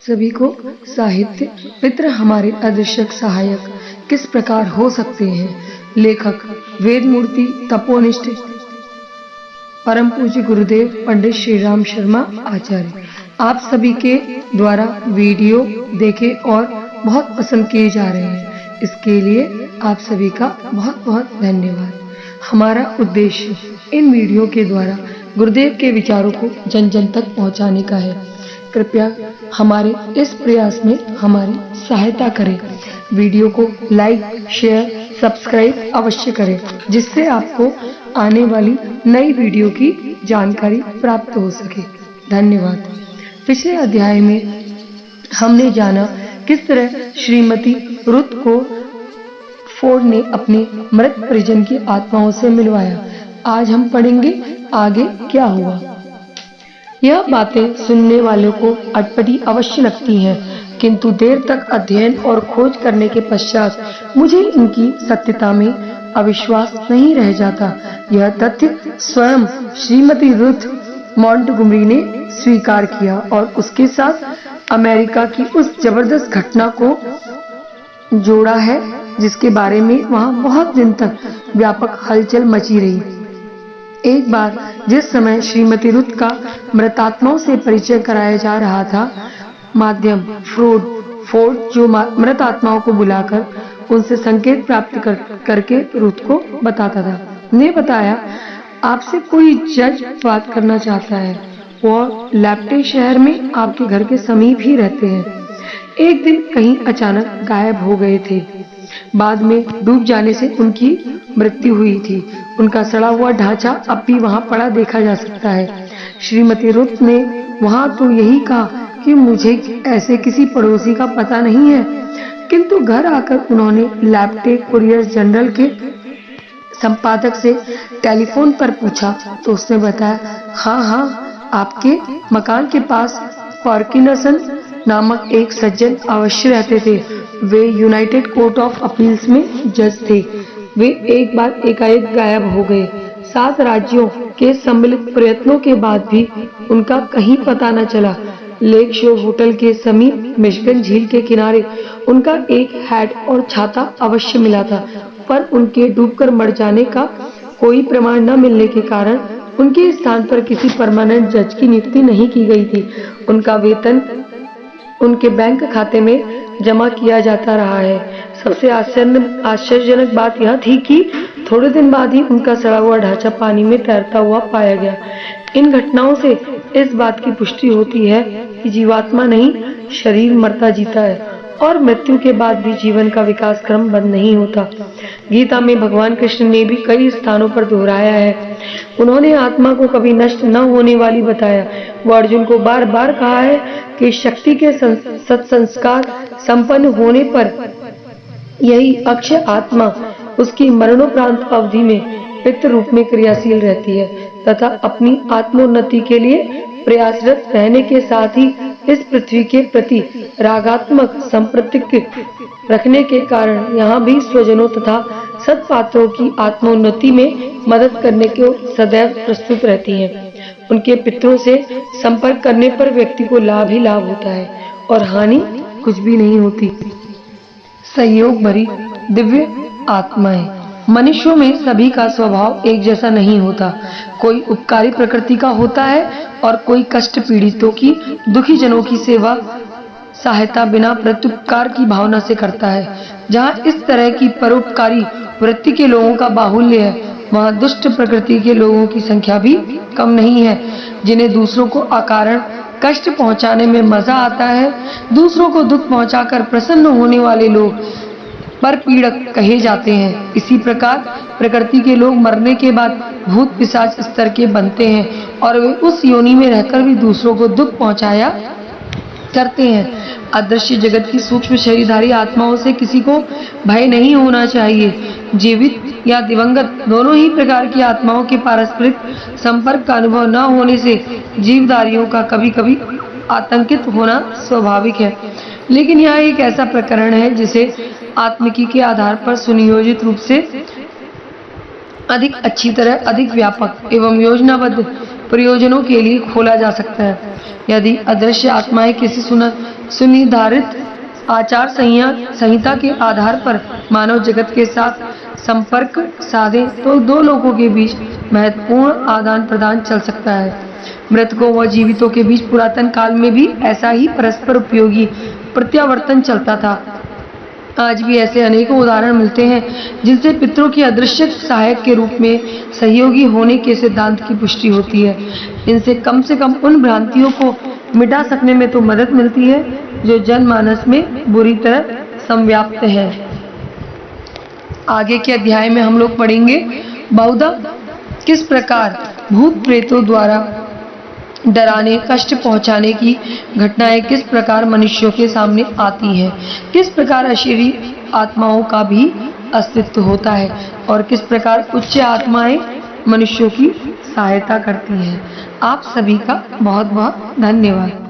सभी को साहित्य मित्र हमारे अदृश्य सहायक किस प्रकार हो सकते हैं। लेखक वेदमूर्ति तपोनिष्ठ परम पूज्य गुरुदेव पंडित श्री राम शर्मा आचार्य आप सभी के द्वारा वीडियो देखे और बहुत पसंद किए जा रहे हैं। इसके लिए आप सभी का बहुत बहुत धन्यवाद। हमारा उद्देश्य इन वीडियो के द्वारा गुरुदेव के विचारों को जन जन तक पहुंचाने का है। कृपया हमारे इस प्रयास में हमारी सहायता करें। वीडियो को लाइक शेयर सब्सक्राइब अवश्य करें, जिससे आपको आने वाली नई वीडियो की जानकारी प्राप्त हो सके। धन्यवाद। पिछले अध्याय में हमने जाना किस तरह श्रीमती रुथ को फोर्ड ने अपने मृत परिजन की आत्माओं से मिलवाया। आज हम पढ़ेंगे आगे क्या हुआ। यह बातें सुनने वालों को अटपटी अवश्य लगती हैं, किंतु देर तक अध्ययन और खोज करने के पश्चात मुझे इनकी सत्यता में अविश्वास नहीं रह जाता। यह तथ्य स्वयं श्रीमती रुथ मॉन्टगोमरी ने स्वीकार किया और उसके साथ अमेरिका की उस जबरदस्त घटना को जोड़ा है, जिसके बारे में वहां बहुत दिन तक व्यापक हलचल मची रही। एक बार जिस समय श्रीमती रुथ का मृतात्माओं से परिचय कराया जा रहा था, माध्यम फोर्ड जो मृत आत्माओं को बुलाकर उनसे संकेत प्राप्त करके रुथ को बताता था, ने बताया आपसे कोई जज बात करना चाहता है। वो लैप्टे शहर में आपके घर के समीप ही रहते हैं। एक दिन कहीं अचानक गायब हो गए थे। बाद में डूब जाने से उनकी मृत्यु हुई थी। उनका सड़ा हुआ ढांचा अब भी वहां पड़ा देखा जा सकता है। श्रीमती रुथ ने वहां तो यही कहा कि मुझे ऐसे किसी पड़ोसी का पता नहीं है, किंतु घर आकर उन्होंने लैप्टे कुरियर जनरल के संपादक से टेलीफोन पर पूछा तो उसने बताया, हाँ, आपके मकान के पास पार्किनसन नामक एक सज्जन अवश्य रहते थे। वे यूनाइटेड कोर्ट ऑफ अपील्स में जज थे। वे एक बार एकाएक गायब हो गए। 7 राज्यों के सम्मिलित प्रयत्नों के बाद भी उनका कहीं पता न चला। लेक शोर होटल के समीप मिशिगन झील के किनारे उनका एक हैट और छाता अवश्य मिला था, पर उनके डूबकर मर जाने का कोई प्रमाण न मिलने के कारण उनके स्थान पर किसी परमानेंट जज की नियुक्ति नहीं की गई थी। उनका वेतन उनके बैंक खाते में जमा किया जाता रहा है। सबसे आश्चर्यजनक बात यह थी कि थोड़े दिन बाद ही उनका सड़ा हुआ ढांचा पानी में तैरता हुआ पाया गया। इन घटनाओं से इस बात की पुष्टि होती है कि जीवात्मा नहीं, शरीर मरता जीता है और मृत्यु के बाद भी जीवन का विकास क्रम बंद नहीं होता। गीता में भगवान कृष्ण ने भी कई स्थानों पर दोहराया है। उन्होंने आत्मा को कभी नष्ट न होने वाली बताया। वो अर्जुन को बार बार कहा है कि शक्ति के सत्संस्कार संपन्न होने पर यही अक्षय आत्मा उसकी मरणोपरांत अवधि में पितृ रूप में क्रियाशील रहती है तथा अपनी आत्मोन्नति के लिए प्रयासरत रहने के साथ ही इस पृथ्वी के प्रति रागात्मक संप्रतिक रखने के कारण यहाँ भी स्वजनों तथा सत्पात्रों की आत्मोन्नति में मदद करने को सदैव प्रस्तुत रहती हैं। उनके पितरों से संपर्क करने पर व्यक्ति को लाभ ही लाभ होता है और हानि कुछ भी नहीं होती। संयोग भरी दिव्य आत्माएं। मनुष्यों में सभी का स्वभाव एक जैसा नहीं होता। कोई उपकारी प्रकृति का होता है और कोई कष्ट पीड़ितों की, दुखी जनों की सेवा सहायता बिना प्रत्युपकार की भावना से करता है। जहाँ इस तरह की परोपकारी वृत्ति के लोगों का बाहुल्य है, वहाँ दुष्ट प्रकृति के लोगों की संख्या भी कम नहीं है। जिन्हें दूसरों को अकारण कष्ट पहुंचाने में मजा आता है, दूसरों को दुख पहुंचाकर प्रसन्न होने वाले लोग पर पीड़क कहे जाते हैं। इसी प्रकार प्रकृति के लोग मरने के बाद भूत पिशाच स्तर के बनते हैं और वे उस योनि में रहकर भी दूसरों को दुख पहुंचाया करते हैं। अदृश्य जगत की सूक्ष्म शरीरधारी आत्माओं से किसी को भय नहीं होना चाहिए। जीवित या दिवंगत दोनों ही प्रकार की आत्माओं के पारस्परिक संपर्क का अनुभव न होने से जीवधारियों का कभी कभी आतंकित होना स्वाभाविक है। लेकिन यह एक ऐसा प्रकरण है जिसे आत्मिकी के आधार पर सुनियोजित रूप से अधिक अच्छी तरह अधिक व्यापक एवं योजनाबद्ध प्रयोजनों के लिए खोला जा सकता है। यदि अदृश्य आत्माएं किसी सुनिर्धारित आचार संहिता के आधार पर मानव जगत के साथ संपर्क साधे तो दो लोगों के बीच महत्वपूर्ण आदान प्रदान चल सकता है। मृतकों व जीवितों के बीच पुरातन काल में भी ऐसा ही परस्पर उपयोगी प्रत्यावर्तन चलता था। आज भी ऐसे अनेकों उदाहरण मिलते हैं जिनसे पितरों के अदृश्य सहायक के रूप में सहयोगी होने के सिद्धांत की पुष्टि होती है। इनसे कम से कम उन भ्रांतियों को मिटा सकने में तो मदद मिलती है जो जनमानस में बुरी तरह संव्याप्त है। आगे के अध्याय में हम लोग पढ़ेंगे बहुधा किस प्रकार भूत प्रेतों द्वारा डराने कष्ट पहुंचाने की घटनाएं किस प्रकार मनुष्यों के सामने आती हैं, किस प्रकार अशरीरी आत्माओं का भी अस्तित्व होता है और किस प्रकार उच्च आत्माएं मनुष्यों की सहायता करती हैं। आप सभी का बहुत बहुत धन्यवाद।